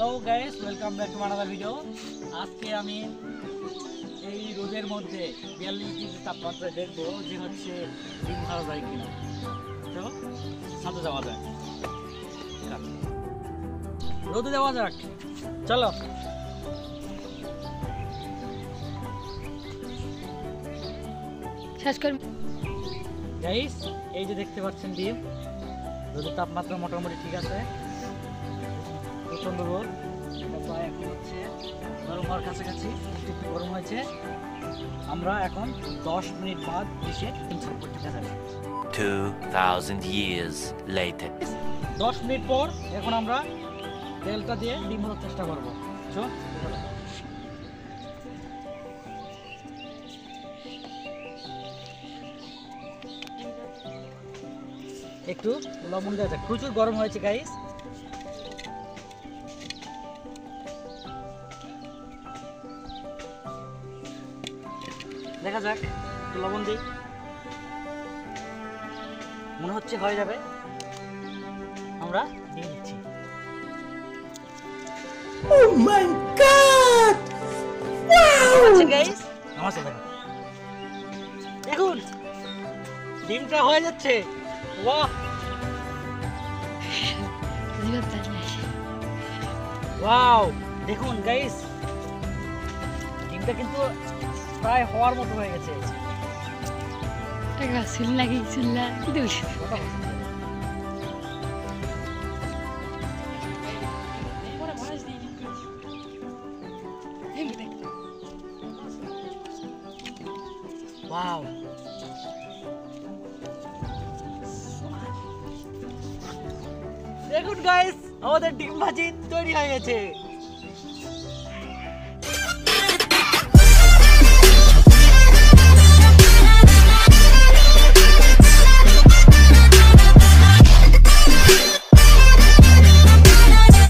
Hello guys, welcome back to another video. আজকে আমি এই রোদের মধ্যে 42 ডিগ্রি তাপমাত্রায় দেখবো যে হচ্ছে ডিম ছাড়া যায় কিনা। চলো সাথে যাওয়া যায়, রোদে যাওয়া যাক, চলো। গাইস, এই যে দেখতে পাচ্ছেন ডিম, রোদের তাপমাত্রা মোটামুটি ঠিক আছে, প্রচন্ড রোদ। প্রায় এখন হচ্ছে গরম হওয়ার কাছাকাছি, একটু গরম হয়েছে। আমরা এখন 10 মিনিট বাদ এসে ঠিক আছে 2000 years later 10 মিনিট পর এখন আমরা তেলটা দিয়ে ডিম ভাজার চেষ্টা করবো। একটু লবণ দেওয়া যাক, প্রচুর গরম হয়েছে গাইস। দেখা যাক, একটু লবণ দিই, মনে হচ্ছে হয়ে যাবে। আমরা দিয়ে দিচ্ছি। Oh my god! Wow! Guys, আমার সাথে দেখুন ডিমটা হয়ে যাচ্ছে। বাহ, ওয়াও, দেখুন গাইস, ডিমটা কিন্তু প্রায় হওয়ার মতো হয়ে গেছে। ওয়াও, দেখুন গাইস, আমাদের ডিম ভাজি তৈরি হয়ে গেছে।